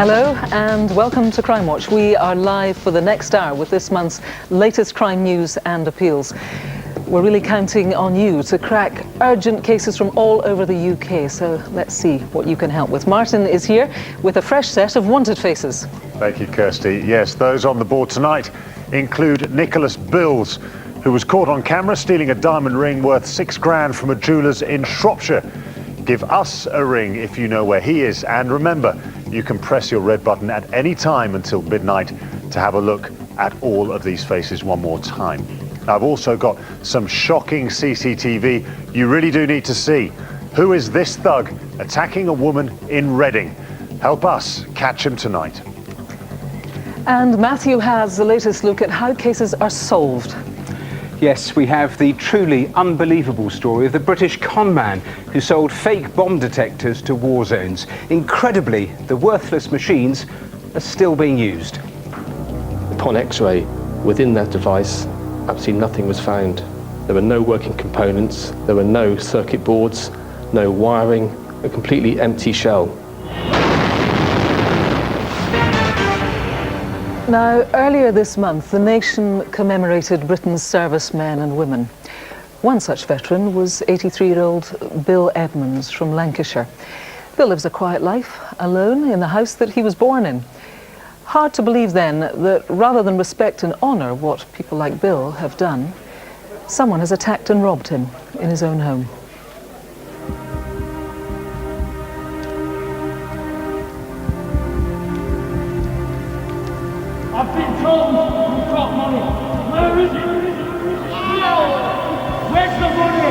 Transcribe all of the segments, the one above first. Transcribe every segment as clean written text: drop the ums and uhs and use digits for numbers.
Hello and welcome to Crimewatch. We are live for the next hour with this month's latest crime news and appeals. We're really counting on you to crack urgent cases from all over the UK, so let's see what you can help with. Martin is here with a fresh set of wanted faces. Thank you, Kirsty. Yes, those on the board tonight include Nicholas Bills, who was caught on camera stealing a diamond ring worth £6,000 from a jeweller's in Shropshire. Give us a ring if you know where he is, and remember, you can press your red button at any time until midnight to have a look at all of these faces one more time. I've also got some shocking CCTV you really do need to see. Who is this thug attacking a woman in Reading? Help us catch him tonight. And Matthew has the latest look at how cases are solved. Yes, we have the truly unbelievable story of the British con man who sold fake bomb detectors to war zones. Incredibly, the worthless machines are still being used. Upon X-ray, within that device, absolutely nothing was found. There were no working components, there were no circuit boards, no wiring, a completely empty shell. Now, earlier this month, the nation commemorated Britain's servicemen and women. One such veteran was 83-year-old Bill Edmonds from Lancashire. Bill lives a quiet life, alone in the house that he was born in. Hard to believe then that rather than respect and honour what people like Bill have done, someone has attacked and robbed him in his own home. I've been told you've got money. Where is it? Where's the money?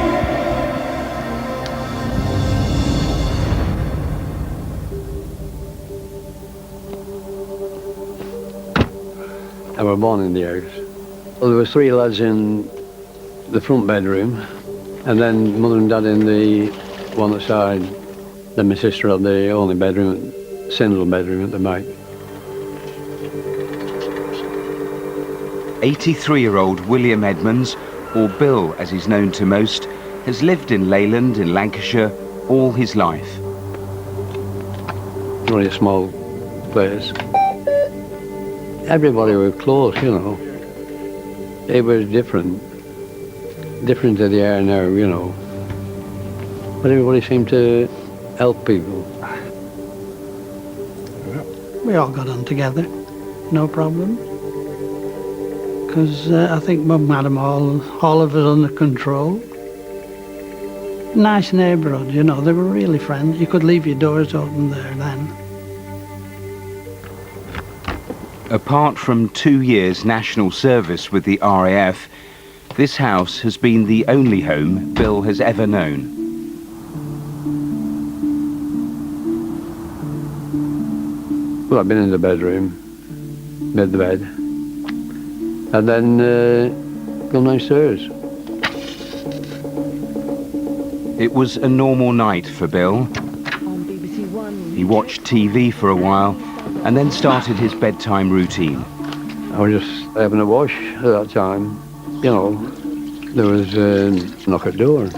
I was born in the house. Well, there were three lads in the front bedroom, and then mother and dad in the one outside. Then my sister had the only bedroom, single bedroom at the back. 83-year-old William Edmonds, or Bill as he's known to most, has lived in Leyland in Lancashire all his life. Only a small place. Everybody was close, you know. It was different to the air now, you know. But everybody seemed to help people. We all got on together, no problem. Because I think Mum had them all of us under control. Nice neighbourhood, you know, they were really friendly. You could leave your doors open there then. Apart from 2 years national service with the RAF, this house has been the only home Bill has ever known. Well, I've been in the bedroom, made the bed, and then gone downstairs. It was a normal night for Bill. He watched TV for a while and then started his bedtime routine. I was just having a wash at that time. You know, there was a knock at the door.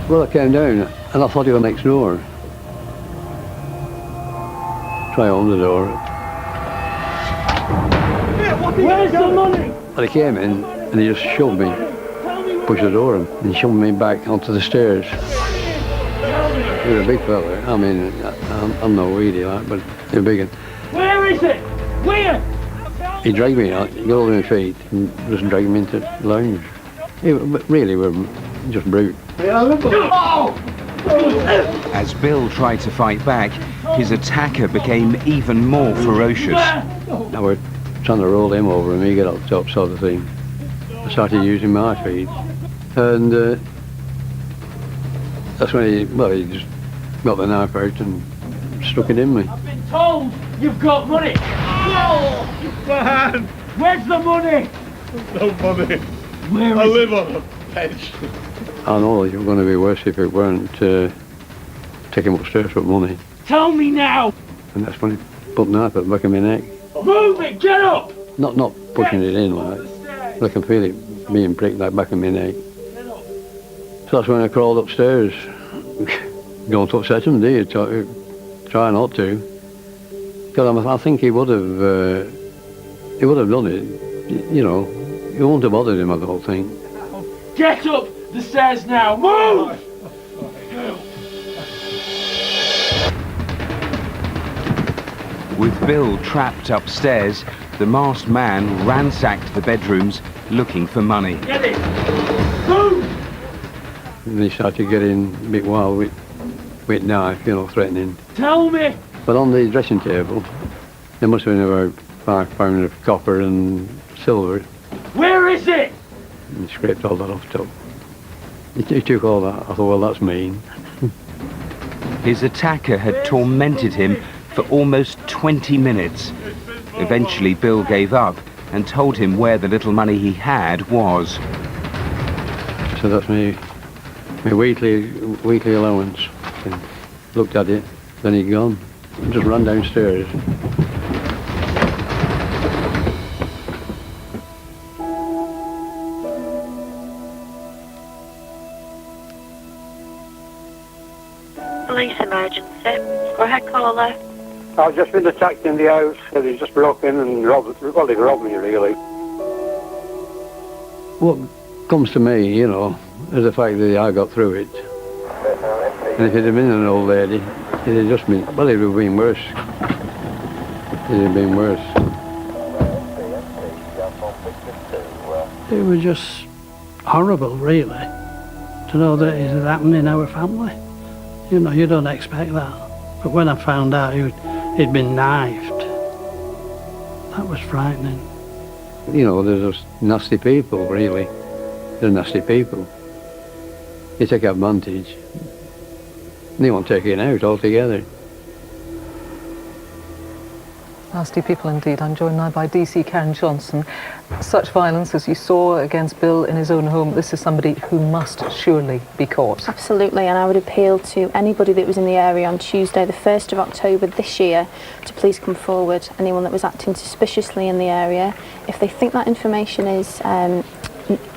Well, I came down and I thought he was next door. Try on the door. Where's the money? And he came in and he just shoved me, pushed the door in, and shoved me back onto the stairs. He was a big fella. I mean, I'm no weedy like, but he was big. Where is it? Where? He dragged me out, got over my feet, and just dragged me into the lounge. He really was just brute. As Bill tried to fight back, his attacker became even more ferocious. I was trying to roll him over and me get up top sort of thing. I started using my feet, and that's when he just got the knife out and stuck it in me. I've been told you've got money. Man, Where's the money? no money. Where I is live on a pension. I know it was going to be worse if it weren't taking upstairs for money. Tell me now. And that's when he put the knife at the back of my neck. Move it, get up. Not pushing it in like. I can feel it being pricked like back of my neck. So that's when I crawled upstairs. Don't upset him, do you? Try not to. Because I think he would have done it. You know, it wouldn't have bothered him, I don't think. Get up the stairs now! Move! With Bill trapped upstairs, the masked man ransacked the bedrooms looking for money. Get it! Move! And he started getting a bit wild with knife, you know, threatening. Tell me! But on the dressing table, there must have been about £5 of copper and silver. Where is it? And he scraped all that off top. He took all that. I thought, well, that's mean. His attacker had tormented him for almost 20 minutes. Eventually, Bill gave up and told him where the little money he had was. So that's my weekly allowance. And looked at it, then he'd gone. Just ran downstairs. Police emergency. Go ahead, caller. I've just been attacked in the house, and he's just broke in and robbed me, really. What comes to me, you know, is the fact that I got through it. And if it had been an old lady, it had just been, well, it would have been worse. It would have been worse. It was just horrible, really, to know that it had happened in our family. You know, you don't expect that. But when I found out he'd been knifed, that was frightening. You know, there's those nasty people, really. They're nasty people. They take advantage. They won't take it out altogether. Nasty people indeed. I'm joined now by DC Karen Johnson. Such violence as you saw against Bill in his own home, this is somebody who must surely be caught. Absolutely, and I would appeal to anybody that was in the area on Tuesday, the 1st of October this year, to please come forward. Anyone that was acting suspiciously in the area, if they think that information is,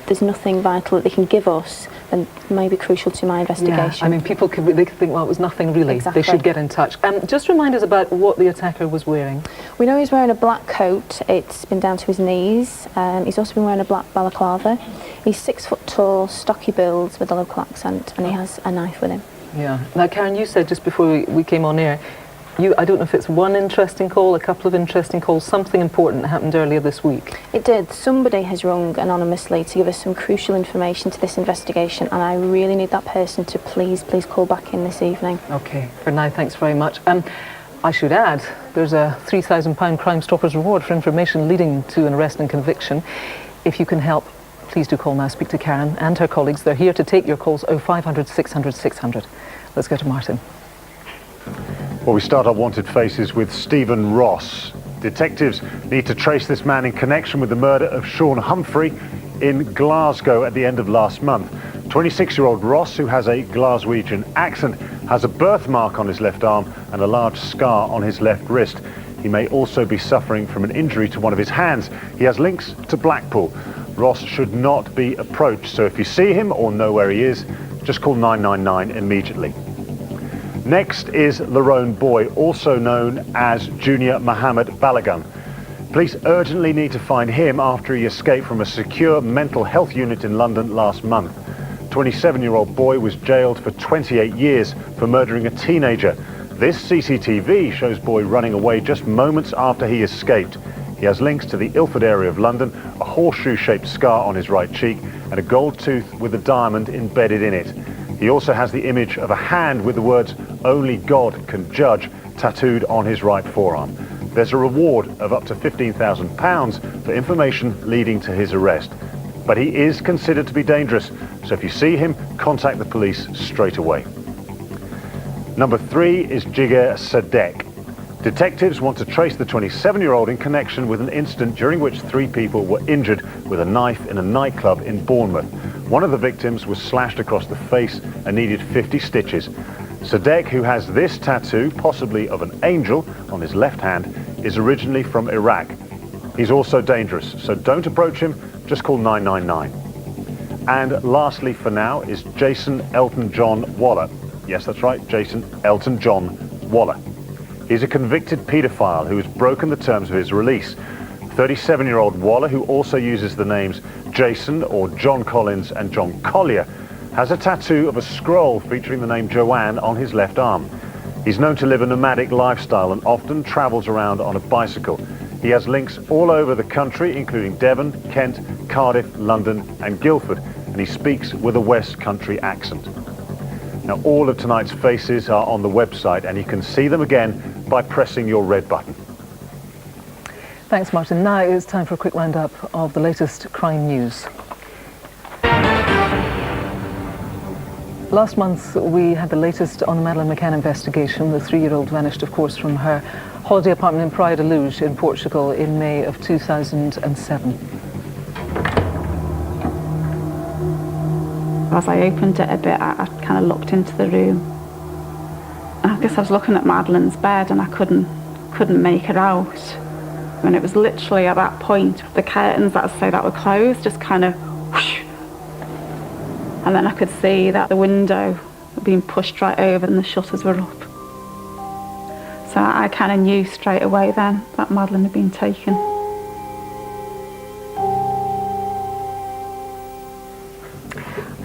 there's nothing vital that they can give us, then it may be crucial to my investigation. Yeah, I mean, people could think, well, it was nothing really. Exactly. They should get in touch. Just remind us about what the attacker was wearing. We know he's wearing a black coat. It's been down to his knees. He's also been wearing a black balaclava. He's 6 foot tall, stocky build with a local accent, and he has a knife with him. Yeah. Now, Karen, you said just before we came on air, I don't know if it's one interesting call, a couple of interesting calls, something important that happened earlier this week. It did. Somebody has rung anonymously to give us some crucial information to this investigation, and I really need that person to please call back in this evening. OK, for now, thanks very much. I should add, there's a £3,000 Crime Stoppers reward for information leading to an arrest and conviction. If you can help, please do call now. Speak to Karen and her colleagues. They're here to take your calls. 0500 600 600. Let's go to Martin. Well, we start our wanted faces with Stephen Ross. Detectives need to trace this man in connection with the murder of Sean Humphrey in Glasgow at the end of last month. 26-year-old Ross, who has a Glaswegian accent, has a birthmark on his left arm and a large scar on his left wrist. He may also be suffering from an injury to one of his hands. He has links to Blackpool. Ross should not be approached, so if you see him or know where he is, just call 999 immediately. Next is Lerone Boy, also known as Junior Mohammed Balagan. Police urgently need to find him after he escaped from a secure mental health unit in London last month. 27-year-old Boy was jailed for 28 years for murdering a teenager. This CCTV shows Boy running away just moments after he escaped. He has links to the Ilford area of London, a horseshoe-shaped scar on his right cheek, and a gold tooth with a diamond embedded in it. He also has the image of a hand with the words, "Only God can judge," tattooed on his right forearm. There's a reward of up to £15,000 for information leading to his arrest. But he is considered to be dangerous, so if you see him, contact the police straight away. Number 3 is Jigar Sadek. Detectives want to trace the 27-year-old in connection with an incident during which 3 people were injured with a knife in a nightclub in Bournemouth. One of the victims was slashed across the face and needed 50 stitches. Sadek, who has this tattoo, possibly of an angel, on his left hand, is originally from Iraq. He's also dangerous, so don't approach him, just call 999. And lastly for now is Jason Elton John Waller. Yes, that's right, Jason Elton John Waller. He's a convicted paedophile who has broken the terms of his release. 37-year-old Waller, who also uses the names Jason or John Collins and John Collier, has a tattoo of a scroll featuring the name Joanne on his left arm. He's known to live a nomadic lifestyle and often travels around on a bicycle. He has links all over the country, including Devon, Kent, Cardiff, London and Guildford, and he speaks with a West Country accent. Now, all of tonight's faces are on the website, and you can see them again by pressing your red button. Thanks, Martin. Now it's time for a quick roundup of the latest crime news. Last month, we had the latest on the Madeleine McCann investigation. The 3-year-old vanished, of course, from her holiday apartment in Praia da Luz in Portugal in May of 2007. As I opened it a bit, I kind of looked into the room. And I guess I was looking at Madeleine's bed and I couldn't make her out. And it was literally at that point, the curtains that were closed just kind of whoosh. And then I could see that the window had been pushed right over and the shutters were up. So I kind of knew straight away then that Madeleine had been taken.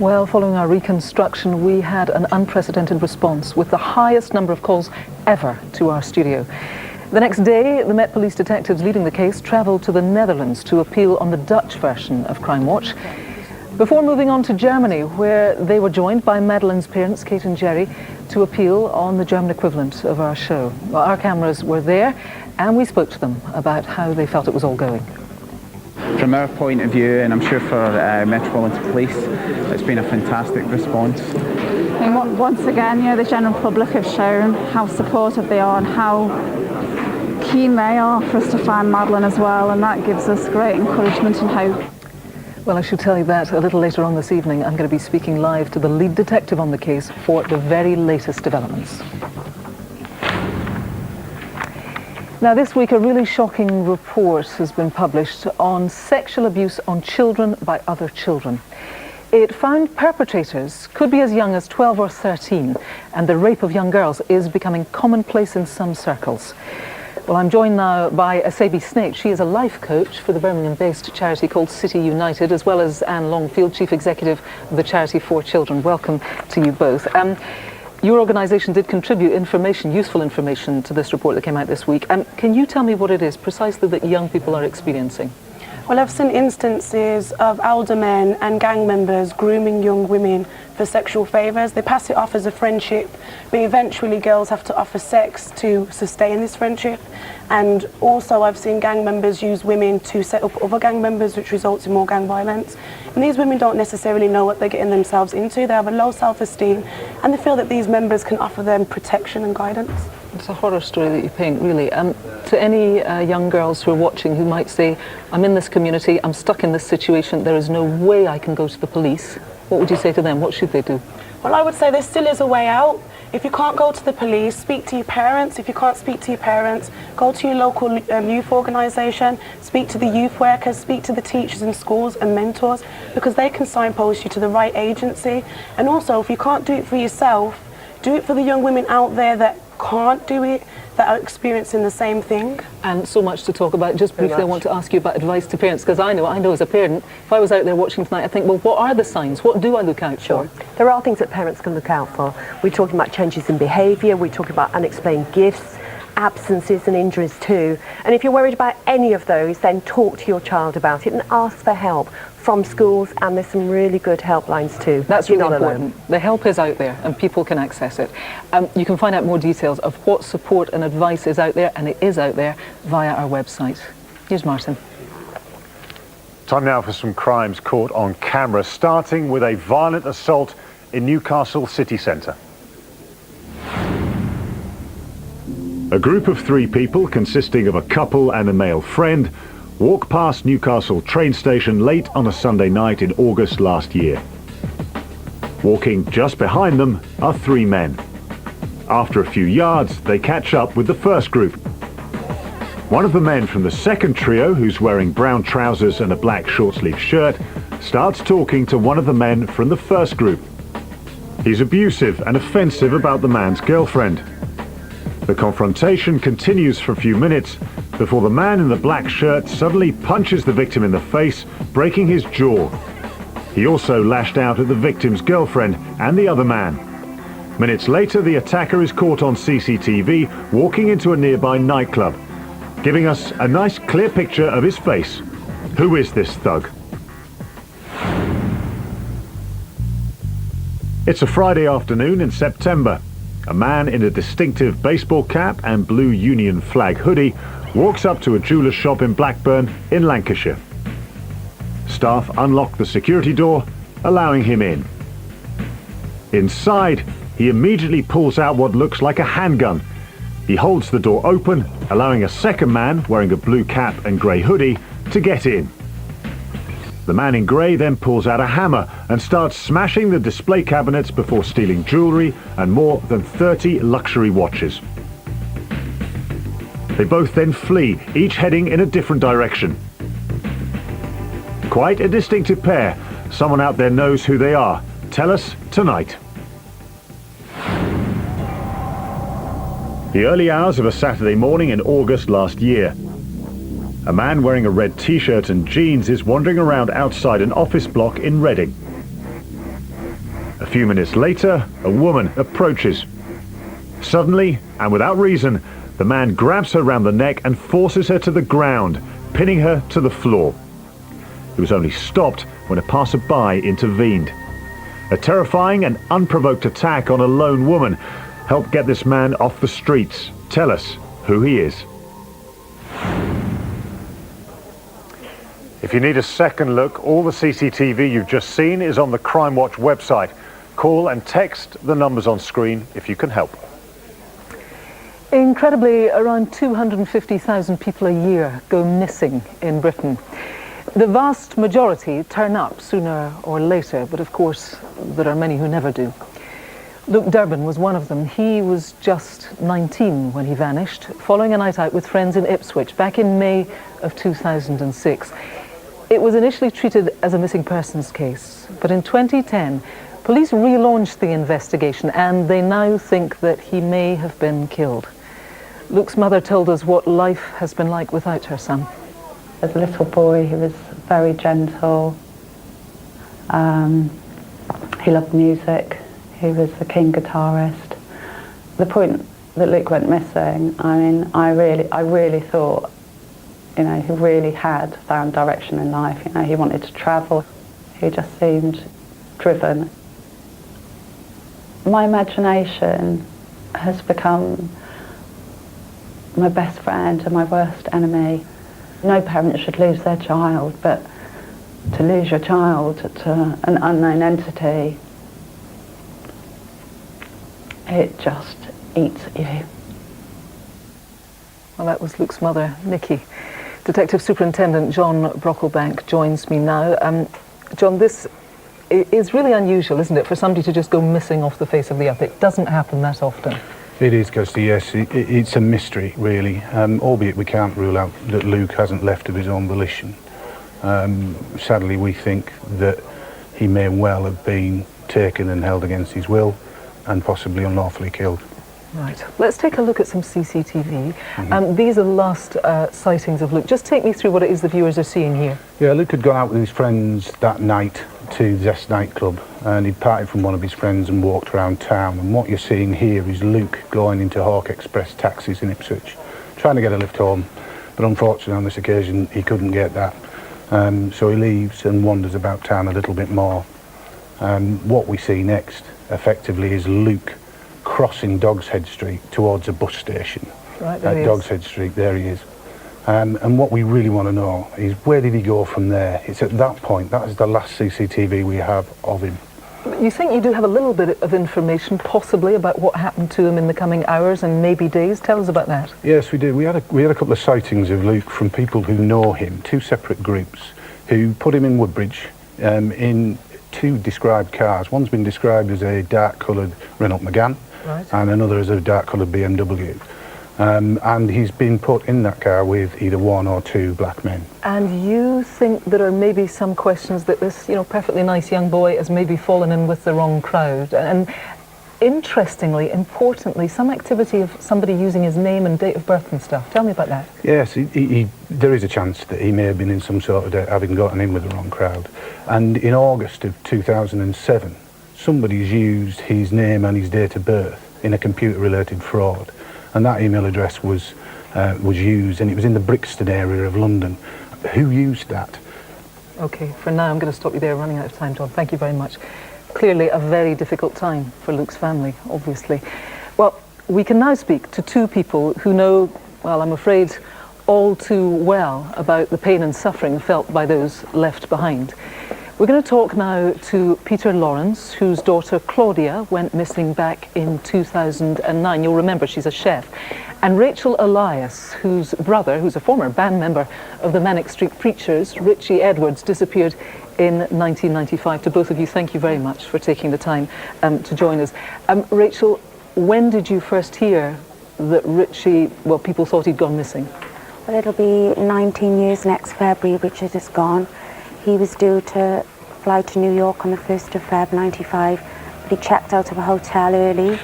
Well, following our reconstruction, we had an unprecedented response with the highest number of calls ever to our studio. The next day, the Met Police detectives leading the case travelled to the Netherlands to appeal on the Dutch version of Crimewatch, before moving on to Germany, where they were joined by Madeleine's parents, Kate and Jerry, to appeal on the German equivalent of our show. Well, our cameras were there, and we spoke to them about how they felt it was all going. From our point of view, and I'm sure for Metropolitan Police, it's been a fantastic response. And once again, the general public have shown how supportive they are and how keen they are for us to find Madeleine as well, and that gives us great encouragement and hope. Well, I should tell you that a little later on this evening, I'm going to be speaking live to the lead detective on the case for the very latest developments. Now, this week, a really shocking report has been published on sexual abuse on children by other children. It found perpetrators could be as young as 12 or 13, and the rape of young girls is becoming commonplace in some circles. Well, I'm joined now by Asabi Snake. She is a life coach for the Birmingham-based charity called City United, as well as Anne Longfield, Chief Executive of the charity For Children. Welcome to you both. Your organisation did contribute useful information to this report that came out this week. Can you tell me what it is precisely that young people are experiencing? Well, I've seen instances of elder men and gang members grooming young women for sexual favours. They pass it off as a friendship, but eventually girls have to offer sex to sustain this friendship. And also I've seen gang members use women to set up other gang members, which results in more gang violence. And these women don't necessarily know what they're getting themselves into. They have a low self-esteem and they feel that these members can offer them protection and guidance. It's a horror story that you paint, really. To any young girls who are watching who might say, I'm in this community, I'm stuck in this situation, there is no way I can go to the police, what would you say to them? What should they do? Well, I would say there still is a way out. If you can't go to the police, speak to your parents. If you can't speak to your parents, go to your local youth organisation, speak to the youth workers, speak to the teachers in schools and mentors, because they can signpost you to the right agency. And also, if you can't do it for yourself, do it for the young women out there that can't do it, that are experiencing the same thing. And so much to talk about. Just briefly, I want to ask you about advice to parents, because I know as a parent, if I was out there watching tonight, I think, well, what are the signs? What do I look out for? There are things that parents can look out for. We're talking about changes in behaviour, we're talking about unexplained gifts, absences and injuries too. And if you're worried about any of those, then talk to your child about it and ask for help from schools, and there's some really good helplines too. That's really important. The help is out there and people can access it. You can find out more details of what support and advice is out there, and it is out there, via our website. Here's Martin. Time now for some crimes caught on camera, starting with a violent assault in Newcastle city centre. A group of 3 people, consisting of a couple and a male friend, walk past Newcastle train station late on a Sunday night in August last year. Walking just behind them are 3 men. After a few yards, they catch up with the first group. One of the men from the second trio, who's wearing brown trousers and a black short-sleeve shirt, starts talking to one of the men from the first group. He's abusive and offensive about the man's girlfriend. The confrontation continues for a few minutes before the man in the black shirt suddenly punches the victim in the face, breaking his jaw. He also lashed out at the victim's girlfriend and the other man. Minutes later, the attacker is caught on CCTV walking into a nearby nightclub, giving us a nice clear picture of his face. Who is this thug? It's a Friday afternoon in September. A man in a distinctive baseball cap and blue Union flag hoodie walks up to a jeweller's shop in Blackburn in Lancashire. Staff unlock the security door, allowing him in. Inside, he immediately pulls out what looks like a handgun. He holds the door open, allowing a second man wearing a blue cap and grey hoodie to get in. The man in grey then pulls out a hammer and starts smashing the display cabinets before stealing jewellery and more than 30 luxury watches. They both then flee, each heading in a different direction. Quite a distinctive pair. Someone out there knows who they are. Tell us tonight. The early hours of a Saturday morning in August last year. A man wearing a red t-shirt and jeans is wandering around outside an office block in Reading. A few minutes later, a woman approaches. Suddenly, and without reason, the man grabs her round the neck and forces her to the ground, pinning her to the floor. He was only stopped when a passerby intervened. A terrifying and unprovoked attack on a lone woman helped get this man off the streets. Tell us who he is. If you need a second look, all the CCTV you've just seen is on the Crimewatch website. Call and text the numbers on screen if you can help. Incredibly, around 250,000 people a year go missing in Britain. The vast majority turn up sooner or later, but of course there are many who never do. Luke Durbin was one of them. He was just 19 when he vanished, following a night out with friends in Ipswich back in May of 2006. It was initially treated as a missing persons case, but in 2010, police relaunched the investigation and they now think that he may have been killed. Luke's mother told us what life has been like without her son. As a little boy, he was very gentle. He loved music. He was a keen guitarist. The point that Luke went missing, I mean, I really thought, you know, he really had found direction in life. You know, he wanted to travel. He just seemed driven. My imagination has become my best friend and my worst enemy. No parent should lose their child, but to lose your child to an unknown entity, it just eats at you. Well, that was Luke's mother, Nikki. Detective Superintendent John Brocklebank joins me now. John, this is really unusual, isn't it, for somebody to just go missing off the face of the earth? It doesn't happen that often. It is, Kirsty, yes. It's a mystery, really, albeit we can't rule out that Luke hasn't left of his own volition. Sadly, we think that he may well have been taken and held against his will and possibly unlawfully killed. Right. Let's take a look at some CCTV. These are the last sightings of Luke. Just take me through what it is the viewers are seeing here. Yeah, Luke had gone out with his friends that night to Zest nightclub, and he'd parted from one of his friends and walked around town. And what you're seeing here is Luke going into Hawk Express taxis in Ipswich, trying to get a lift home. But unfortunately on this occasion he couldn't get that. So he leaves and wanders about town a little bit more. What we see next, effectively, is Luke crossing Dogs Head Street towards a bus station. Right, there at Dogs Head Street, there he is. And what we really want to know is where did he go from there? It's at that point, that is the last CCTV we have of him. You think you do have a little bit of information, possibly, about what happened to him in the coming hours and maybe days? Tell us about that. Yes, we do. We had a couple of sightings of Luke from people who know him, two separate groups, who put him in Woodbridge in two described cars. One's been described as a dark-coloured Renault Megane, right, and another as a dark-coloured BMW. And he's been put in that car with either one or two black men. And you think there are maybe some questions that this, perfectly nice young boy has maybe fallen in with the wrong crowd. And interestingly, importantly, some activity of somebody using his name and date of birth and stuff. Tell me about that. Yes, there is a chance that he may have been in some sort of debt, having gotten in with the wrong crowd. And in August of 2007, somebody's used his name and his date of birth in a computer-related fraud. And that email address was used, and it was in the Brixton area of London. Who used that? Okay, for now I'm going to stop you there, running out of time, John. Thank you very much. Clearly a very difficult time for Luke's family, obviously. Well, we can now speak to two people who know, well, I'm afraid, all too well about the pain and suffering felt by those left behind. We're going to talk now to Peter Lawrence, whose daughter Claudia went missing back in 2009. You'll remember she's a chef. And Rachel Elias, whose brother, who's a former band member of the Manic Street Preachers, Richie Edwards, disappeared in 1995. To both of you, thank you very much for taking the time to join us. Rachel, when did you first hear that Richie, well, people thought he'd gone missing? Well, it'll be 19 years next February Richard is gone. He was due to fly to New York on the 1st of Feb 95, but he checked out of a hotel early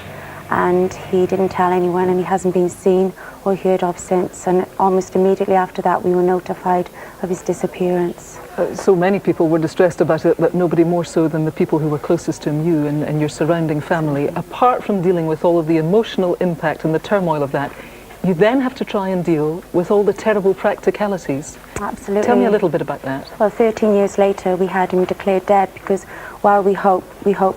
and he didn't tell anyone, and he hasn't been seen or heard of since, and almost immediately after that we were notified of his disappearance. So many people were distressed about it, but nobody more so than the people who were closest to him, you and your surrounding family. Apart from dealing with all of the emotional impact and the turmoil of that, you then have to try and deal with all the terrible practicalities. Absolutely. Tell me a little bit about that. Well, 13 years later we had him declared dead, because while we hope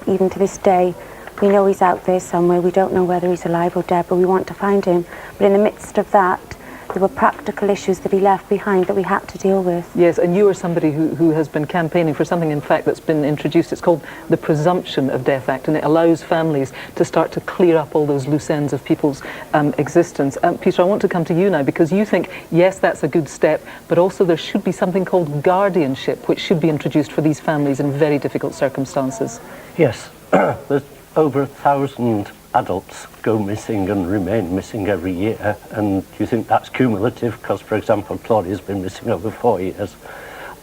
even to this day, we know he's out there somewhere. We don't know whether he's alive or dead, but we want to find him. But in the midst of that, there were practical issues that he left behind that we had to deal with. Yes, and you are somebody who has been campaigning for something, in fact, that's been introduced. It's called the Presumption of Death Act, and it allows families to start to clear up all those loose ends of people's existence. Peter, I want to come to you now, because you think, yes, that's a good step, but also there should be something called guardianship, which should be introduced for these families in very difficult circumstances. Yes, there's over 1,000 adults go missing and remain missing every year, and you think that's cumulative because, for example, Claudia's been missing over 4 years.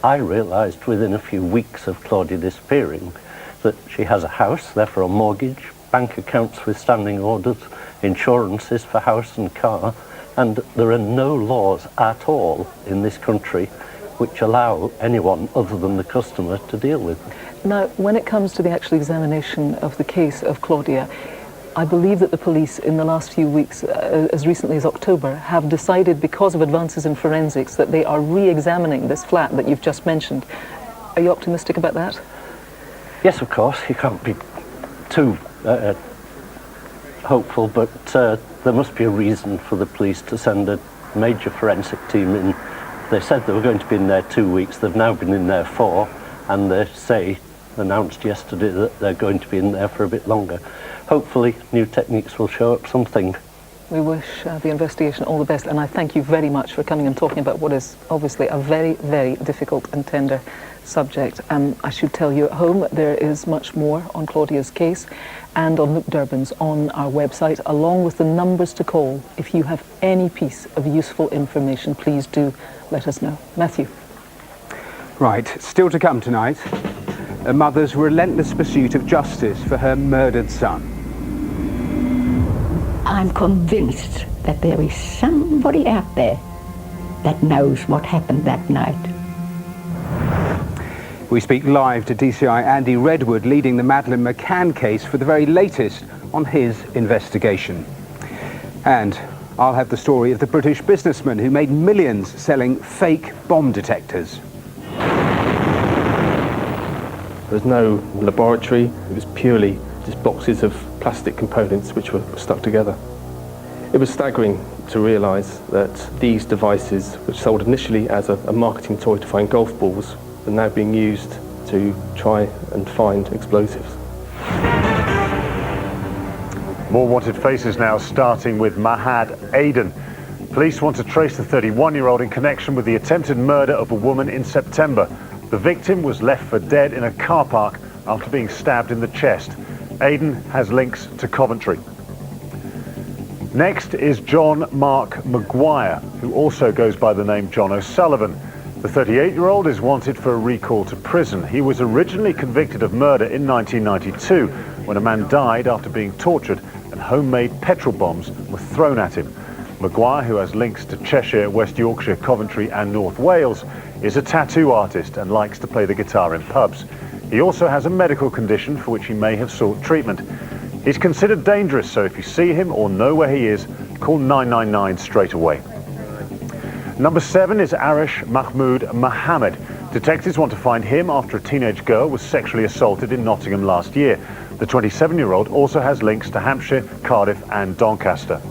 I realised within a few weeks of Claudia disappearing that she has a house, therefore a mortgage, bank accounts with standing orders, insurances for house and car, and there are no laws at all in this country which allow anyone other than the customer to deal with them. Now, when it comes to the actual examination of the case of Claudia, I believe that the police in the last few weeks, as recently as October, have decided, because of advances in forensics, that they are re-examining this flat that you've just mentioned. Are you optimistic about that? Yes, of course. You can't be too hopeful, but there must be a reason for the police to send a major forensic team in. They said they were going to be in there 2 weeks. They've now been in there 4, and they announced yesterday that they're going to be in there for a bit longer. Hopefully new techniques will show up something. We wish the investigation all the best, and I thank you very much for coming and talking about what is obviously a very, very difficult and tender subject. I should tell you at home there is much more on Claudia's case and on Luke Durbin's on our website, along with the numbers to call. If you have any piece of useful information, please do let us know. Matthew. Right, still to come tonight, a mother's relentless pursuit of justice for her murdered son. I'm convinced that there is somebody out there that knows what happened that night. We speak live to DCI Andy Redwood, leading the Madeleine McCann case, for the very latest on his investigation. And I'll have the story of the British businessman who made millions selling fake bomb detectors. There was no laboratory, it was purely just boxes of plastic components which were stuck together. It was staggering to realise that these devices, which sold initially as a marketing toy to find golf balls, are now being used to try and find explosives. More wanted faces now, starting with Mahad Aden. Police want to trace the 31-year-old in connection with the attempted murder of a woman in September. The victim was left for dead in a car park after being stabbed in the chest. Aden has links to Coventry. Next is John Mark Maguire, who also goes by the name John O'Sullivan. The 38-year-old is wanted for a recall to prison. He was originally convicted of murder in 1992 when a man died after being tortured and homemade petrol bombs were thrown at him. Maguire, who has links to Cheshire, West Yorkshire, Coventry and North Wales, is a tattoo artist and likes to play the guitar in pubs. He also has a medical condition for which he may have sought treatment. He's considered dangerous, so if you see him or know where he is, call 999 straight away. Number 7 is Arish Mahmood Mohammed. Detectives want to find him after a teenage girl was sexually assaulted in Nottingham last year. The 27-year-old also has links to Hampshire, Cardiff and Doncaster.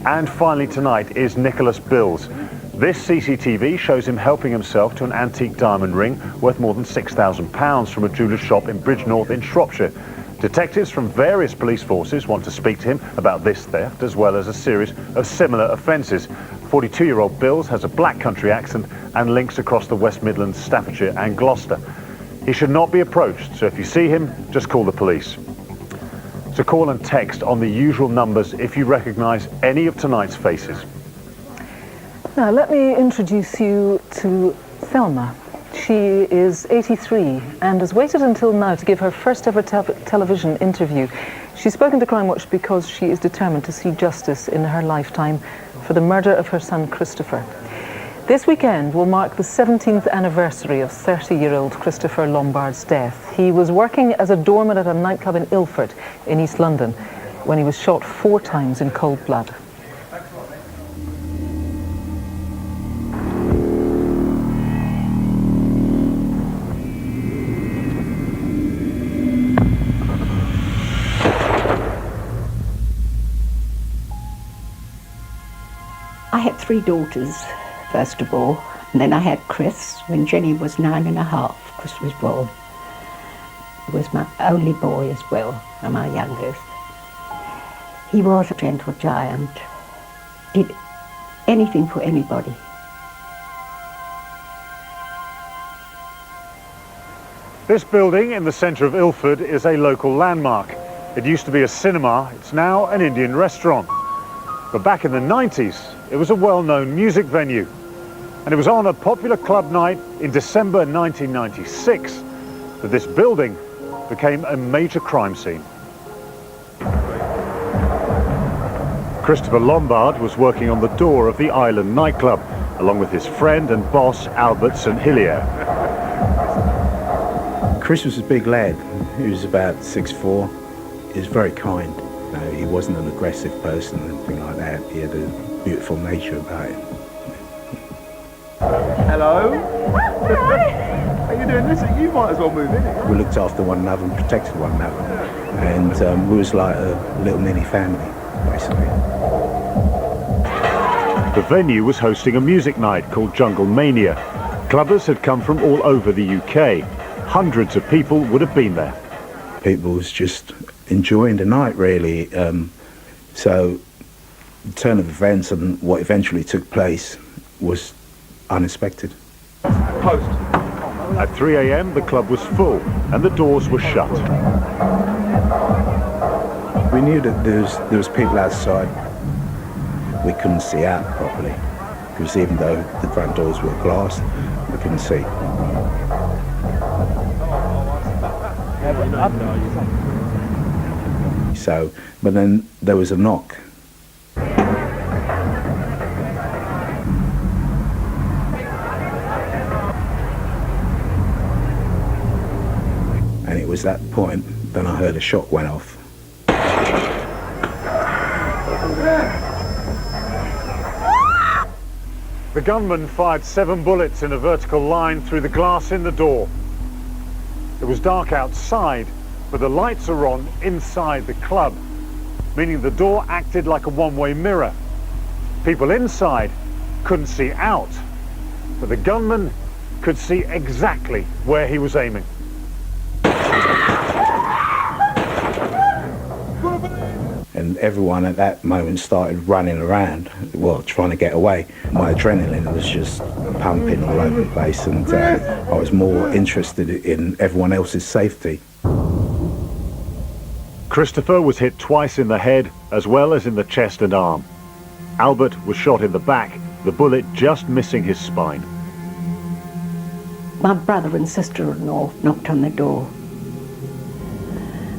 And finally tonight is Nicholas Bills. This CCTV shows him helping himself to an antique diamond ring worth more than £6,000 from a jeweller's shop in Bridgnorth in Shropshire. Detectives from various police forces want to speak to him about this theft as well as a series of similar offences. 42-year-old Bills has a black country accent and links across the West Midlands, Staffordshire and Gloucester. He should not be approached, so if you see him, just call the police. So call and text on the usual numbers if you recognise any of tonight's faces. Now let me introduce you to Thelma. She is 83 and has waited until now to give her first ever television interview. She's spoken to Crimewatch because she is determined to see justice in her lifetime for the murder of her son Christopher. This weekend will mark the 17th anniversary of 30-year-old Christopher Lombard's death. He was working as a doorman at a nightclub in Ilford in East London when he was shot 4 times in cold blood. I had 3 daughters, first of all, and then I had Chris when Jenny was 9.5. Chris was born. He was my only boy as well, and my youngest. He was a gentle giant, did anything for anybody. This building in the centre of Ilford is a local landmark. It used to be a cinema, it's now an Indian restaurant. But back in the 90s, it was a well-known music venue. And it was on a popular club night in December 1996 that this building became a major crime scene. Christopher Lombard was working on the door of the Island nightclub, along with his friend and boss, Albert St. Hilaire. Chris was a big lad. He was about 6'4". He was very kind. You know, he wasn't an aggressive person or anything like that. He had a beautiful nature about him. Hello. How you doing? Listen, you might as well move in. We looked after one another and protected one another. And we was like a little mini family, basically. The venue was hosting a music night called Jungle Mania. Clubbers had come from all over the UK. Hundreds of people would have been there. People was just enjoying the night, really. So the turn of events and what eventually took place was unexpected. Post. At 3 a.m. the club was full and the doors were shut. We knew that there was people outside. We couldn't see out properly because even though the front doors were glass, we couldn't see. So, but then there was a knock. And it was that point, then I heard a shot went off. The gunman fired 7 bullets in a vertical line through the glass in the door. It was dark outside, but the lights are on inside the club, meaning the door acted like a one-way mirror. People inside couldn't see out, but the gunman could see exactly where he was aiming. And everyone at that moment started running around, well, trying to get away. My adrenaline was just pumping all over the place, and I was more interested in everyone else's safety. Christopher was hit twice in the head, as well as in the chest and arm. Albert was shot in the back, the bullet just missing his spine. My brother and sister-in-law knocked on the door,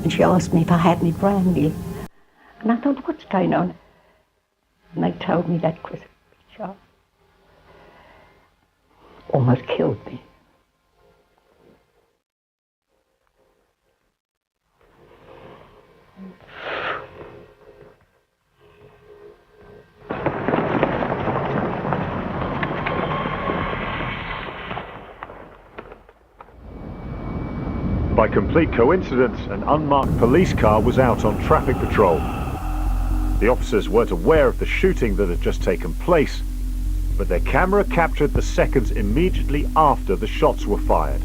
and she asked me if I had any brandy. And I thought, what's going on? And they told me that Chris was shot. Almost killed me. By complete coincidence, an unmarked police car was out on traffic patrol. The officers weren't aware of the shooting that had just taken place, but their camera captured the seconds immediately after the shots were fired.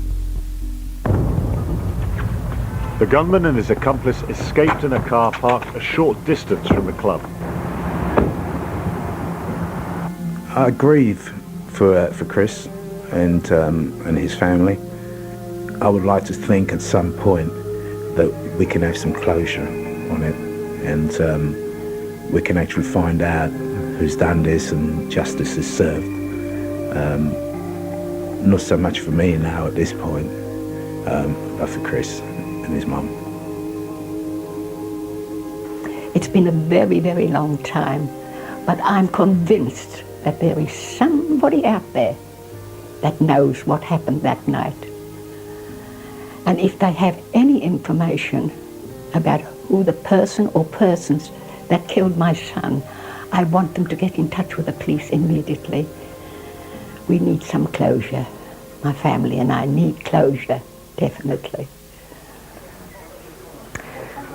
The gunman and his accomplice escaped in a car parked a short distance from the club. I grieve for Chris and his family. I would like to think at some point that we can have some closure on it, and we can actually find out who's done this and justice is served. Not so much for me now at this point, but for Chris and his mum. It's been a very, very long time, but I'm convinced that there is somebody out there that knows what happened that night. And if they have any information about who the person or persons that killed my son, I want them to get in touch with the police immediately. We need some closure. My family and I need closure, definitely.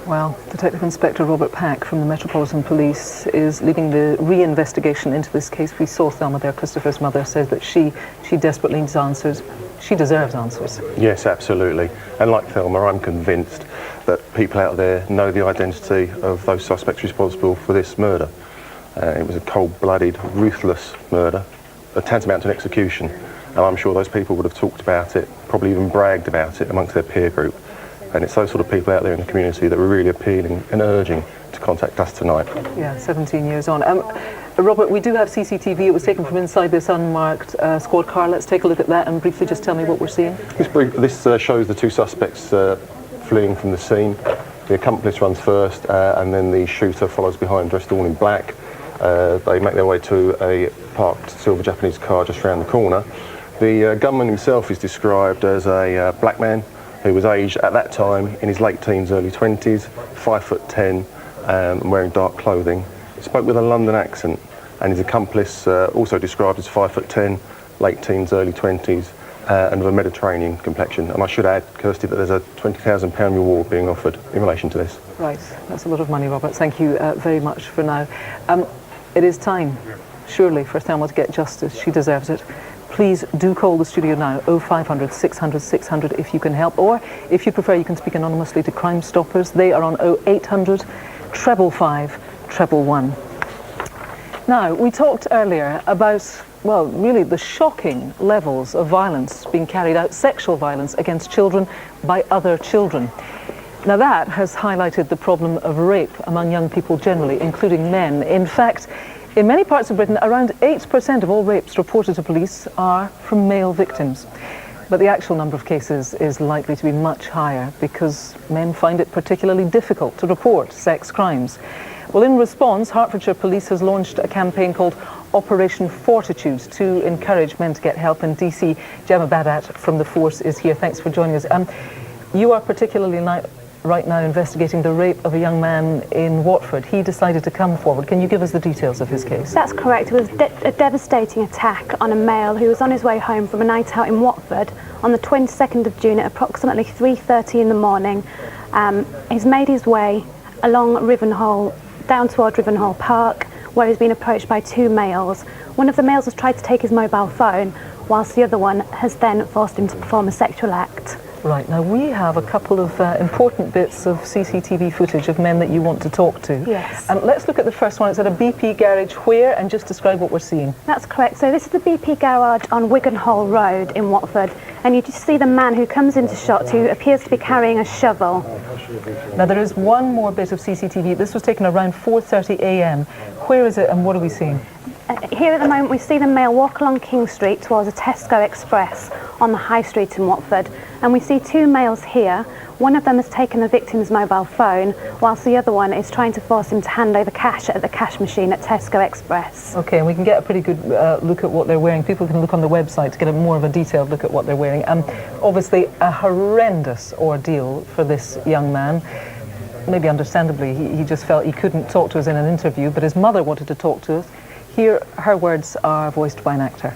Well, Detective Inspector Robert Pack from the Metropolitan Police is leading the re-investigation into this case. We saw Thelma there. Christopher's mother says that she desperately needs answers. She deserves answers. Yes, absolutely. And like Thelma, I'm convinced that people out there know the identity of those suspects responsible for this murder. It was a cold-blooded, ruthless murder, a tantamount to an execution. And I'm sure those people would have talked about it, probably even bragged about it amongst their peer group. And it's those sort of people out there in the community that were really appealing and urging to contact us tonight. Yeah, 17 years on. Robert, we do have CCTV. It was taken from inside this unmarked squad car. Let's take a look at that and briefly just tell me what we're seeing. This shows the two suspects fleeing from the scene. The accomplice runs first and then the shooter follows behind, dressed all in black. They make their way to a parked silver Japanese car just around the corner. The gunman himself is described as a black man who was aged at that time in his late teens, early 20s, 5'10", and wearing dark clothing. He spoke with a London accent, and his accomplice also described as 5'10", late teens, early 20s, and of a Mediterranean complexion. And I should add, Kirsty, that there's a £20,000 reward being offered in relation to this. Right, that's a lot of money, Robert. Thank you very much for now. It is time, surely, for Thelma to get justice. She deserves it. Please do call the studio now, 0500 600 600 if you can help, or if you prefer you can speak anonymously to Crime Stoppers. They are on 0800 555 111. Now, we talked earlier about, well, really the shocking levels of violence being carried out, sexual violence against children by other children. Now that has highlighted the problem of rape among young people generally, including men. In fact, in many parts of Britain, around 8% of all rapes reported to police are from male victims. But the actual number of cases is likely to be much higher because men find it particularly difficult to report sex crimes. Well, in response, Hertfordshire Police has launched a campaign called Operation Fortitude to encourage men to get help. And DC Gemma Badat from the force is here. Thanks for joining us. You are particularly right now investigating the rape of a young man in Watford. He decided to come forward. Can you give us the details of his case? That's correct. It was a devastating attack on a male who was on his way home from a night out in Watford on the 22nd of June at approximately 3:30 in the morning. He's made his way along Rivenhall, down toward Rivenhall Park, where he's been approached by two males. One of the males has tried to take his mobile phone, whilst the other one has then forced him to perform a sexual act. Right, now we have a couple of important bits of CCTV footage of men that you want to talk to. Yes. Let's look at the first one. It's at a BP garage where, and just describe what we're seeing. That's correct. So this is the BP garage on Wigan Hall Road in Watford, and you just see the man who comes into shot who appears to be carrying a shovel. Now there is one more bit of CCTV. This was taken around 4:30 a.m. Where is it and what are we seeing? Here at the moment we see the male walk along King Street towards a Tesco Express on the High Street in Watford, and we see two males here. One of them has taken the victim's mobile phone, whilst the other one is trying to force him to hand over cash at the cash machine at Tesco Express. Okay, and we can get a pretty good look at what they're wearing. People can look on the website to get a more of a detailed look at what they're wearing. Obviously a horrendous ordeal for this young man. Maybe understandably, he just felt he couldn't talk to us in an interview, but his mother wanted to talk to us. Here, her words are voiced by an actor.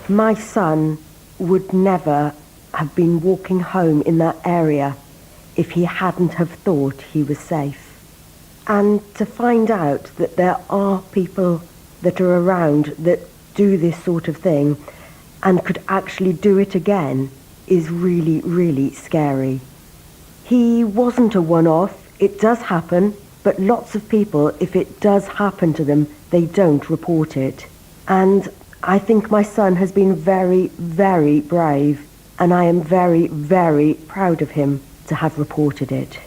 My son would never have been walking home in that area if he hadn't have thought he was safe. And to find out that there are people that are around that do this sort of thing and could actually do it again is really, really scary. He wasn't a one-off. It does happen, but lots of people, if it does happen to them, they don't report it. And I think my son has been very, very brave, and I am very, very proud of him to have reported it.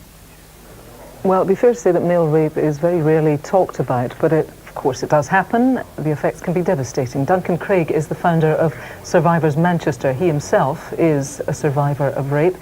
Well, it'd be fair to say that male rape is very rarely talked about, but of course it does happen. The effects can be devastating. Duncan Craig is the founder of Survivors Manchester. He himself is a survivor of rape.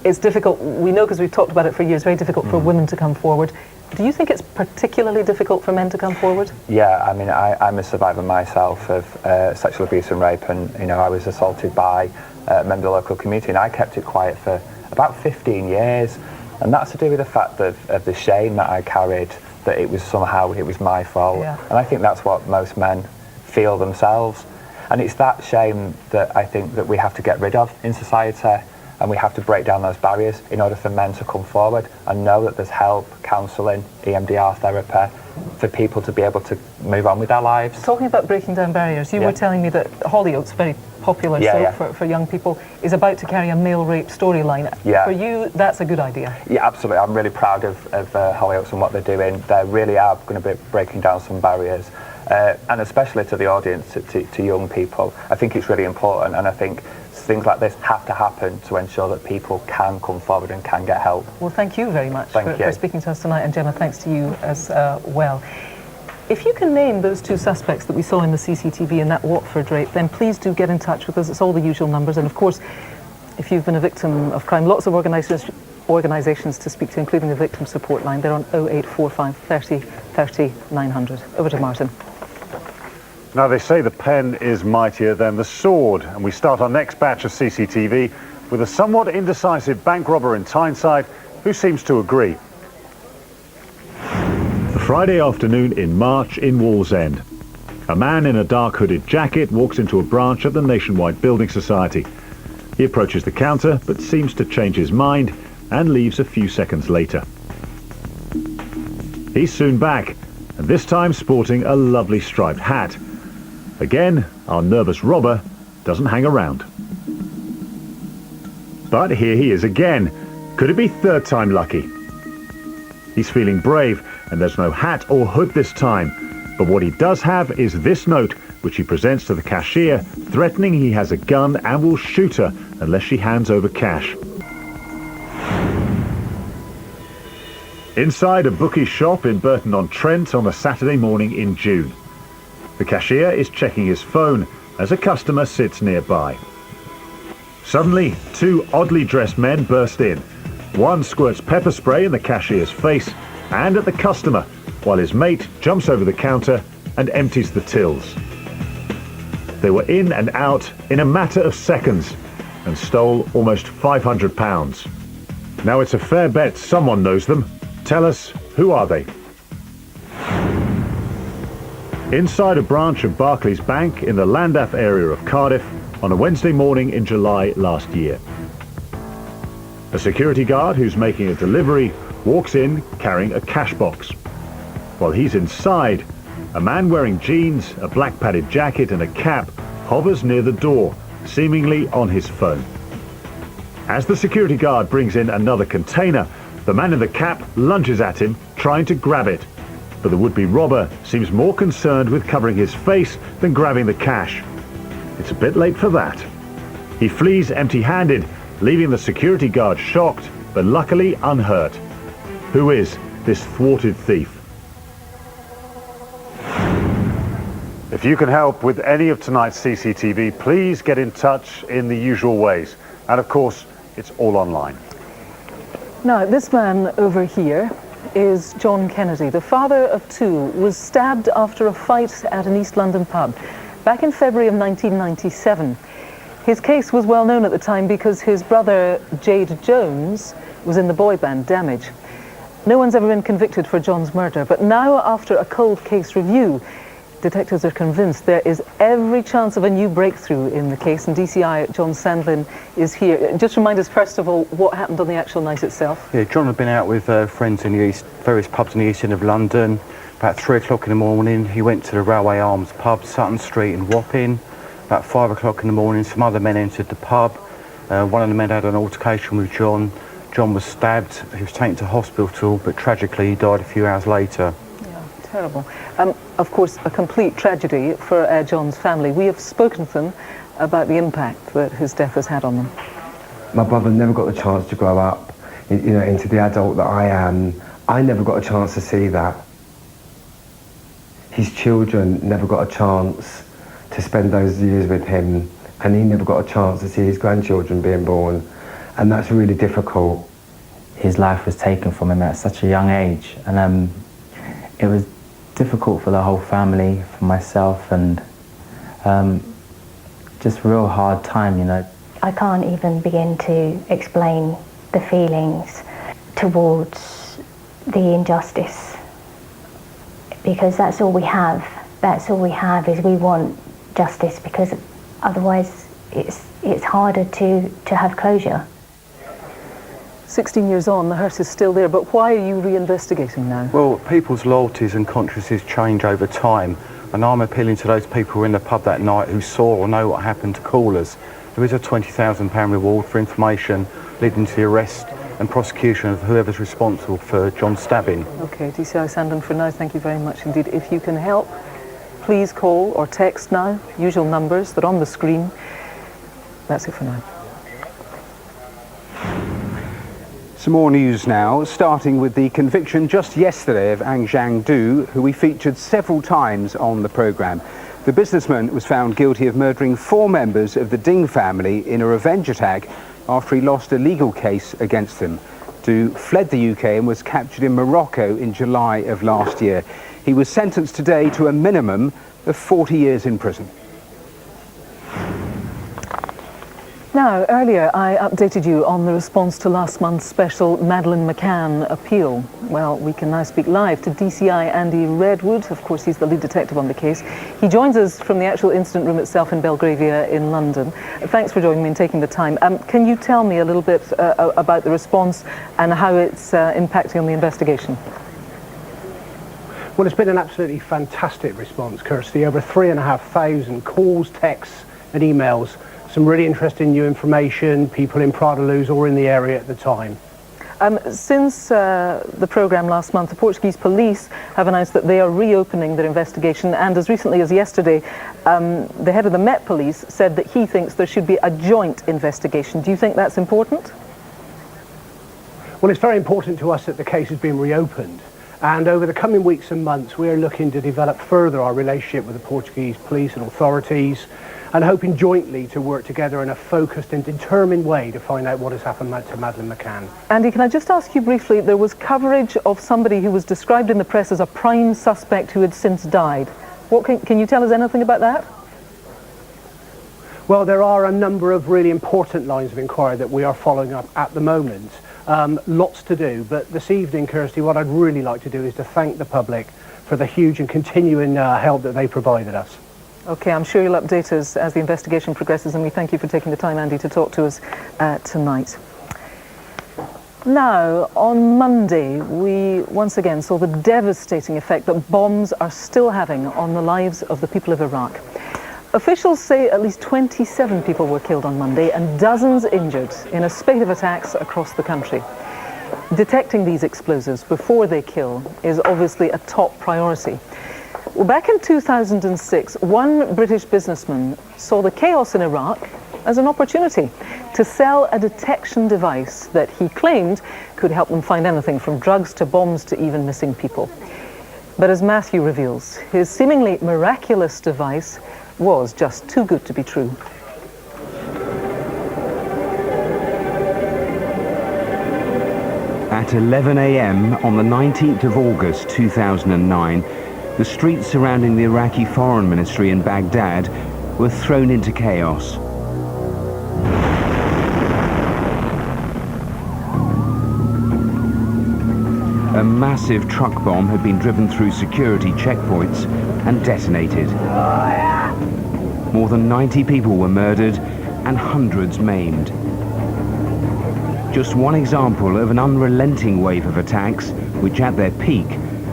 It's difficult, we know because we've talked about it for years, very difficult for women to come forward. Do you think it's particularly difficult for men to come forward? Yeah, I mean, I'm a survivor myself of sexual abuse and rape, and I was assaulted by a member of the local community, and I kept it quiet for about 15 years, and that's to do with the fact of the shame that I carried, that it was my fault. Yeah. And I think that's what most men feel themselves, and it's that shame that I think that we have to get rid of in society. And we have to break down those barriers in order for men to come forward and know that there's help, counselling, EMDR therapy, for people to be able to move on with their lives. Talking about breaking down barriers, you were telling me that Hollyoaks, very popular soap for young people, is about to carry a male rape storyline. Yeah. For you, that's a good idea. Yeah, absolutely. I'm really proud of Hollyoaks and what they're doing. They really are going to be breaking down some barriers. And especially to the audience, to young people. I think it's really important, and I think things like this have to happen to ensure that people can come forward and can get help. Well, thank you very much for speaking to us tonight, and Gemma, thanks to you as well. If you can name those two suspects that we saw in the CCTV in that Watford rape, then please do get in touch with us. It's all the usual numbers, and of course, if you've been a victim of crime, lots of organisations to speak to, including the Victim Support Line. They're on 0845 30 30 900. Over to Martin. Now, they say the pen is mightier than the sword, and we start our next batch of CCTV with a somewhat indecisive bank robber in Tyneside who seems to agree. A Friday afternoon in March in Wallsend. A man in a dark hooded jacket walks into a branch of the Nationwide Building Society. He approaches the counter but seems to change his mind and leaves a few seconds later. He's soon back, and this time sporting a lovely striped hat. Again, our nervous robber doesn't hang around. But here he is again. Could it be third time lucky? He's feeling brave, and there's no hat or hood this time. But what he does have is this note, which he presents to the cashier, threatening he has a gun and will shoot her unless she hands over cash. Inside a bookie shop in Burton-on-Trent on a Saturday morning in June. The cashier is checking his phone as a customer sits nearby. Suddenly, two oddly dressed men burst in. One squirts pepper spray in the cashier's face and at the customer, while his mate jumps over the counter and empties the tills. They were in and out in a matter of seconds and stole almost £500. Now it's a fair bet someone knows them. Tell us, who are they? Inside a branch of Barclays Bank in the Llandaff area of Cardiff on a Wednesday morning in July last year. A security guard who's making a delivery walks in carrying a cash box. While he's inside, a man wearing jeans, a black padded jacket and a cap hovers near the door, seemingly on his phone. As the security guard brings in another container, the man in the cap lunges at him, trying to grab it. But the would-be robber seems more concerned with covering his face than grabbing the cash. It's a bit late for that. He flees empty-handed, leaving the security guard shocked, but luckily unhurt. Who is this thwarted thief? If you can help with any of tonight's CCTV, please get in touch in the usual ways. And of course, it's all online. Now, this man over here is John Kennedy. The father of two was stabbed after a fight at an East London pub back in February of 1997. His case was well known at the time because his brother, Jade Jones, was in the boy band Damage. No one's ever been convicted for John's murder, but now, after a cold case review, detectives are convinced there is every chance of a new breakthrough in the case, and DCI John Sandlin is here. Just remind us, first of all, what happened on the actual night itself. Yeah, John had been out with friends in the east, various pubs in the east end of London. About 3 o'clock in the morning, he went to the Railway Arms pub, Sutton Street in Wapping. About 5 o'clock in the morning, some other men entered the pub. One of the men had an altercation with John. John was stabbed. He was taken to hospital, but tragically he died a few hours later. Yeah, terrible. Of course, a complete tragedy for John's family. We have spoken to them about the impact that his death has had on them. My brother never got the chance to grow up, into the adult that I am. I never got a chance to see that. His children never got a chance to spend those years with him, and he never got a chance to see his grandchildren being born, and that's really difficult. His life was taken from him at such a young age, and it was difficult for the whole family, for myself, and just a real hard time, I can't even begin to explain the feelings towards the injustice, because that's all we have. That's all we have, is we want justice, because otherwise it's harder to have closure. 16 years on, the hurt is still there, but why are you re-investigating now? Well, people's loyalties and consciences change over time, and I'm appealing to those people who were in the pub that night who saw or know what happened to call us. There is a £20,000 reward for information leading to the arrest and prosecution of whoever's responsible for John's stabbing. OK, DCI Sandon, for now, thank you very much indeed. If you can help, please call or text now, usual numbers that are on the screen. That's it for now. Some more news now, starting with the conviction just yesterday of Ang Zhang Du, who we featured several times on the programme. The businessman was found guilty of murdering 4 members of the Ding family in a revenge attack after he lost a legal case against them. Du fled the UK and was captured in Morocco in July of last year. He was sentenced today to a minimum of 40 years in prison. Now, earlier I updated you on the response to last month's special Madeleine McCann appeal. Well, we can now speak live to DCI Andy Redwood. Of course, he's the lead detective on the case. He joins us from the actual incident room itself in Belgravia in London. Thanks for joining me and taking the time. Can you tell me a little bit about the response and how it's impacting on the investigation? Well, it's been an absolutely fantastic response, Kirsty. Over 3,500 calls, texts and emails. Some really interesting new information, people in Prada-Luz or in the area at the time. Since the programme last month, the Portuguese police have announced that they are reopening their investigation, and as recently as yesterday, the head of the Met Police said that he thinks there should be a joint investigation. Do you think that's important? Well, it's very important to us that the case has been reopened, and over the coming weeks and months we're looking to develop further our relationship with the Portuguese police and authorities, and hoping jointly to work together in a focused and determined way to find out what has happened to Madeleine McCann. Andy, can I just ask you briefly, there was coverage of somebody who was described in the press as a prime suspect who had since died. Can you tell us anything about that? Well, there are a number of really important lines of inquiry that we are following up at the moment. Lots to do, but this evening, Kirsty, what I'd really like to do is to thank the public for the huge and continuing help that they provided us. OK, I'm sure you'll update us as the investigation progresses, and we thank you for taking the time, Andy, to talk to us tonight. Now, on Monday, we once again saw the devastating effect that bombs are still having on the lives of the people of Iraq. Officials say at least 27 people were killed on Monday and dozens injured in a spate of attacks across the country. Detecting these explosives before they kill is obviously a top priority. Well, back in 2006, one British businessman saw the chaos in Iraq as an opportunity to sell a detection device that he claimed could help them find anything from drugs to bombs to even missing people. But as Matthew reveals, his seemingly miraculous device was just too good to be true. At 11 a.m. on the 19th of August 2009, the streets surrounding the Iraqi Foreign Ministry in Baghdad were thrown into chaos. A massive truck bomb had been driven through security checkpoints and detonated. More than 90 people were murdered and hundreds maimed. Just one example of an unrelenting wave of attacks, which at their peak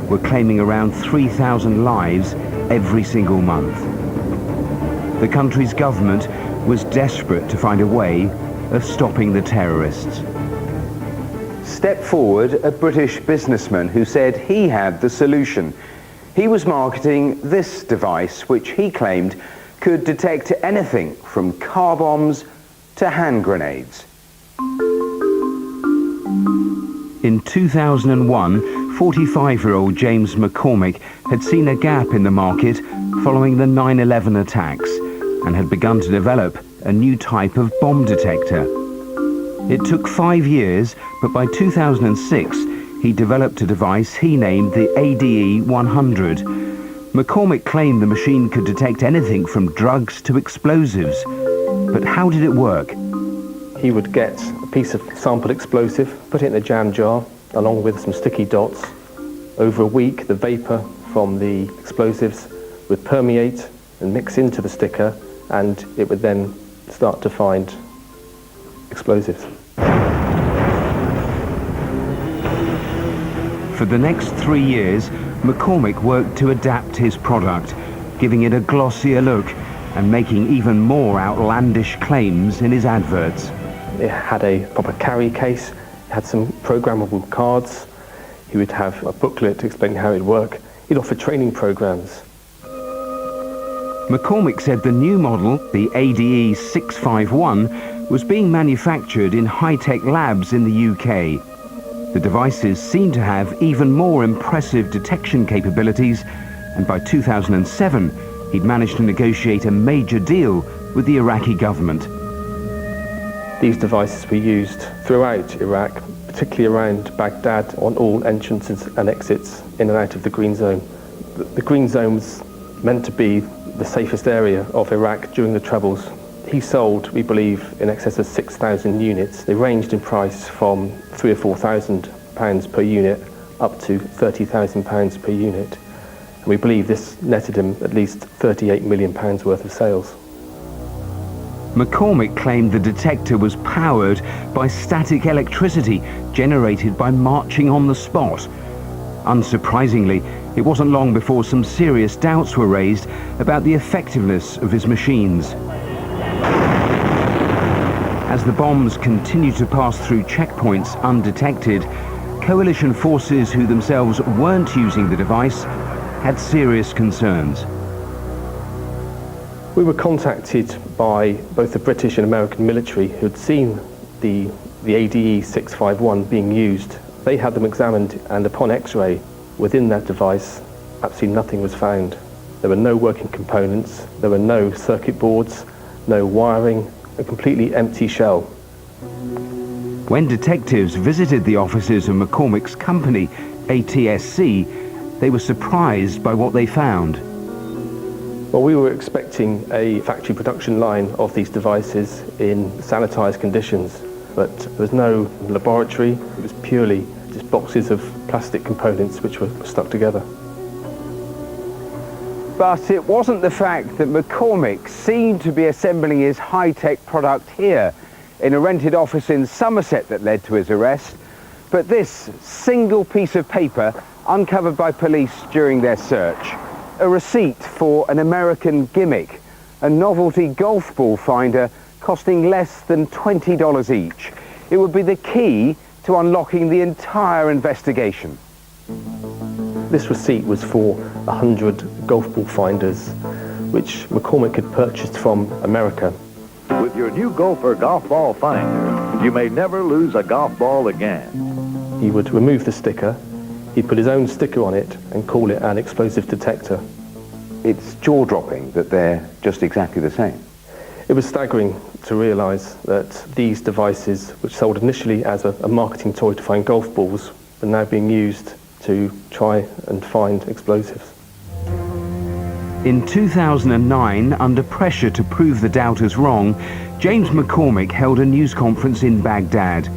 were claiming around 3,000 lives every single month. The country's government was desperate to find a way of stopping the terrorists. Stepped forward a British businessman who said he had the solution. He was marketing this device, which he claimed could detect anything from car bombs to hand grenades. In 2001, 45-year-old James McCormick had seen a gap in the market following the 9/11 attacks and had begun to develop a new type of bomb detector. It took 5 years, but by 2006, he developed a device he named the ADE-100. McCormick claimed the machine could detect anything from drugs to explosives. But how did it work? He would get a piece of sampled explosive, put it in a jam jar, along with some sticky dots. Over a week, the vapour from the explosives would permeate and mix into the sticker, and it would then start to find explosives. For the next 3 years, McCormick worked to adapt his product, giving it a glossier look and making even more outlandish claims in his adverts. It had a proper carry case, it had some programmable cards, he would have a booklet explaining how it would work. He'd offer training programs. McCormick said the new model, the ADE 651, was being manufactured in high-tech labs in the UK. The devices seemed to have even more impressive detection capabilities, and by 2007, he'd managed to negotiate a major deal with the Iraqi government. These devices were used throughout Iraq, particularly around Baghdad, on all entrances and exits in and out of the Green Zone. The Green Zone was meant to be the safest area of Iraq during the Troubles. He sold, we believe, in excess of 6,000 units. They ranged in price from £3,000 or £4,000 per unit up to £30,000 per unit. And we believe this netted him at least £38 million worth of sales. McCormick claimed the detector was powered by static electricity generated by marching on the spot. Unsurprisingly, it wasn't long before some serious doubts were raised about the effectiveness of his machines. As the bombs continued to pass through checkpoints undetected, coalition forces who themselves weren't using the device had serious concerns. We were contacted by both the British and American military who had seen the ADE 651 being used. They had them examined, and upon X-ray within that device, absolutely nothing was found. There were no working components, there were no circuit boards, no wiring, a completely empty shell. When detectives visited the offices of McCormick's company, ATSC, they were surprised by what they found. Well, we were expecting a factory production line of these devices in sanitized conditions, but there was no laboratory. It was purely just boxes of plastic components which were stuck together. But it wasn't the fact that McCormick seemed to be assembling his high-tech product here in a rented office in Somerset that led to his arrest, but this single piece of paper uncovered by police during their search. A receipt for an American gimmick, a novelty golf ball finder costing less than $20 each. It would be the key to unlocking the entire investigation. This receipt was for 100 golf ball finders, which McCormick had purchased from America. With your new Gopher golf ball finder, you may never lose a golf ball again. He would remove the sticker, he'd put his own sticker on it and call it an explosive detector. It's jaw-dropping that they're just exactly the same. It was staggering to realise that these devices, which sold initially as a marketing toy to find golf balls, are now being used to try and find explosives. In 2009, under pressure to prove the doubters wrong, James McCormick held a news conference in Baghdad.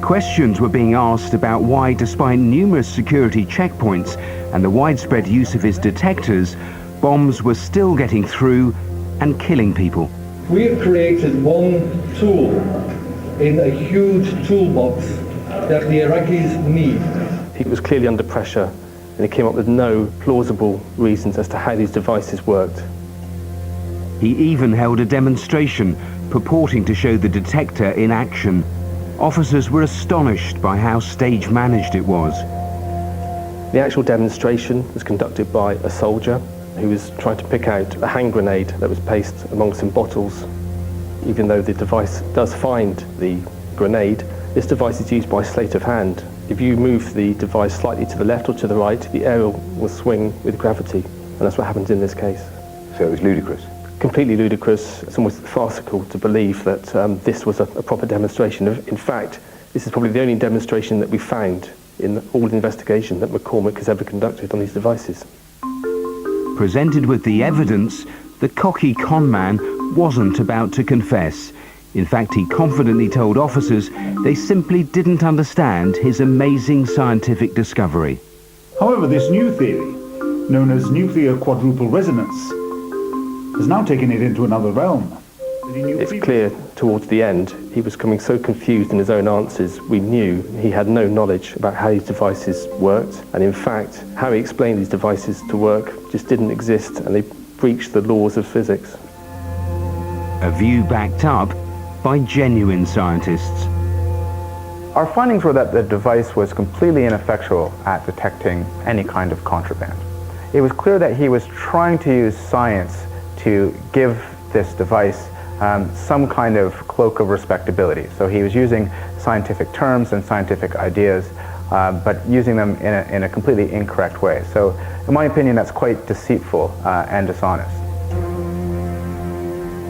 Questions were being asked about why, despite numerous security checkpoints and the widespread use of his detectors, bombs were still getting through and killing people. We have created one tool in a huge toolbox that the Iraqis need. He was clearly under pressure and he came up with no plausible reasons as to how these devices worked. He even held a demonstration purporting to show the detector in action. Officers were astonished by how stage-managed it was. The actual demonstration was conducted by a soldier who was trying to pick out a hand grenade that was placed among some bottles. Even though the device does find the grenade, this device is used by sleight of hand. If you move the device slightly to the left or to the right, the aerial will swing with gravity, and that's what happens in this case. So it was ludicrous? Completely ludicrous. It's almost farcical to believe that this was a proper demonstration. In fact, this is probably the only demonstration that we found in all the investigation that McCormick has ever conducted on these devices. Presented with the evidence, the cocky con man wasn't about to confess. In fact, he confidently told officers they simply didn't understand his amazing scientific discovery. However, this new theory, known as nuclear quadruple resonance, has now taken it into another realm. It's clear towards the end, he was becoming so confused in his own answers, we knew he had no knowledge about how these devices worked. And in fact, how he explained these devices to work just didn't exist, and they breached the laws of physics. A view backed up by genuine scientists. Our findings were that the device was completely ineffectual at detecting any kind of contraband. It was clear that he was trying to use science to give this device some kind of cloak of respectability. So he was using scientific terms and scientific ideas, but using them in a completely incorrect way. So in my opinion, that's quite deceitful and dishonest.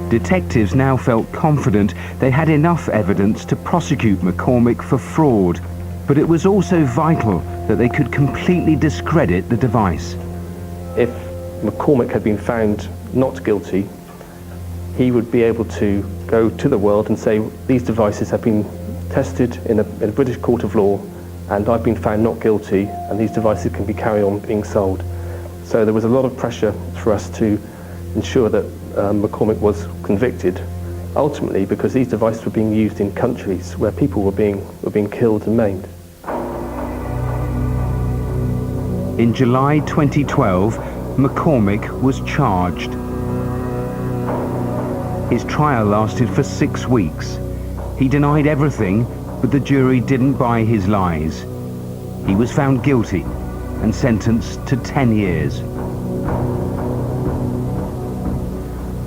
Detectives now felt confident they had enough evidence to prosecute McCormick for fraud, but it was also vital that they could completely discredit the device. If McCormick had been found not guilty, he would be able to go to the world and say, these devices have been tested in a British court of law, and I've been found not guilty, and these devices can be carried on being sold. So there was a lot of pressure for us to ensure that McCormick was convicted, ultimately because these devices were being used in countries where people were being killed and maimed. In July 2012, McCormick was charged. His trial lasted for 6 weeks. He denied everything, but the jury didn't buy his lies. He was found guilty and sentenced to 10 years.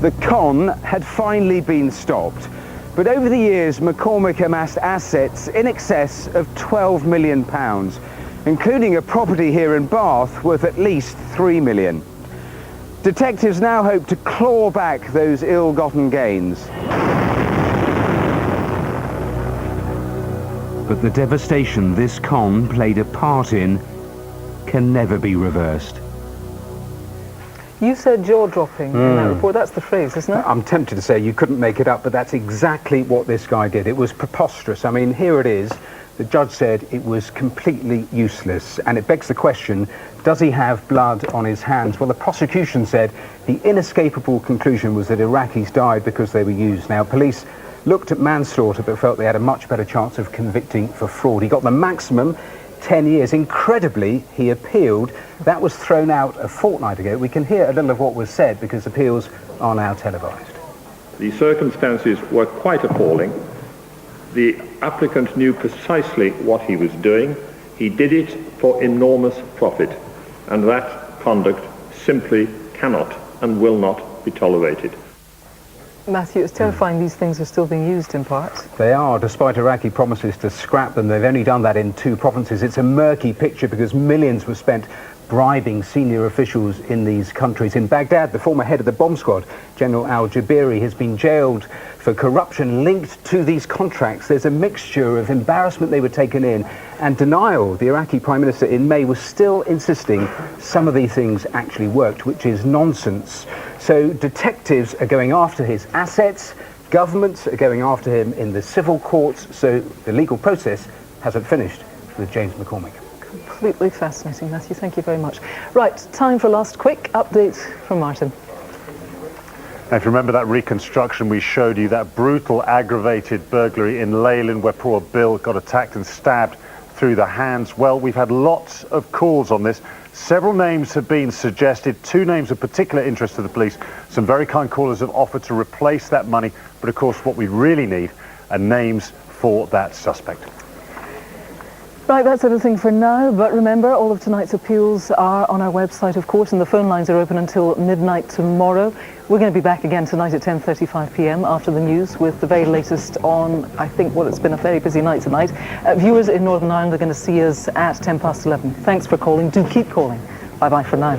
The con had finally been stopped, but over the years McCormick amassed assets in excess of £12 million, including a property here in Bath worth at least £3 million. Detectives now hope to claw back those ill-gotten gains. But the devastation this con played a part in can never be reversed. You said jaw-dropping in that report. That's the phrase, isn't it? I'm tempted to say you couldn't make it up, but that's exactly what this guy did. It was preposterous. I mean, here it is. The judge said it was completely useless, and it begs the question, does he have blood on his hands? Well, the prosecution said the inescapable conclusion was that Iraqis died because they were used. Now, police looked at manslaughter but felt they had a much better chance of convicting for fraud. He got the maximum. 10 years. Incredibly, he appealed. That was thrown out a fortnight ago. We can hear a little of what was said because appeals are now televised. The circumstances were quite appalling. The applicant knew precisely what he was doing. He did it for enormous profit, and that conduct simply cannot and will not be tolerated. Matthew, it's terrifying these things are still being used in part. They are, despite Iraqi promises to scrap them. They've only done that in 2 provinces. It's a murky picture because millions were spent bribing senior officials in these countries. In Baghdad, the former head of the bomb squad, General al-Jabiri, has been jailed for corruption linked to these contracts. There's a mixture of embarrassment they were taken in and denial. The Iraqi Prime Minister in May was still insisting some of these things actually worked, which is nonsense. So detectives are going after his assets, governments are going after him in the civil courts, so the legal process hasn't finished with James McCormick. Completely fascinating, Matthew. Thank you very much. Right, time for a last quick update from Martin. Now, if you remember that reconstruction we showed you, that brutal aggravated burglary in Leyland where poor Bill got attacked and stabbed through the hands, well, we've had lots of calls on this. Several names have been suggested, 2 names of particular interest to the police. Some very kind callers have offered to replace that money, but of course what we really need are names for that suspect. Right, that's everything for now, but remember, all of tonight's appeals are on our website, of course, and the phone lines are open until midnight tomorrow. We're going to be back again tonight at 10:35 p.m. after the news with the very latest on, I think, well, it's been a very busy night tonight. Viewers in Northern Ireland are going to see us at 11:10. Thanks for calling. Do keep calling. Bye-bye for now.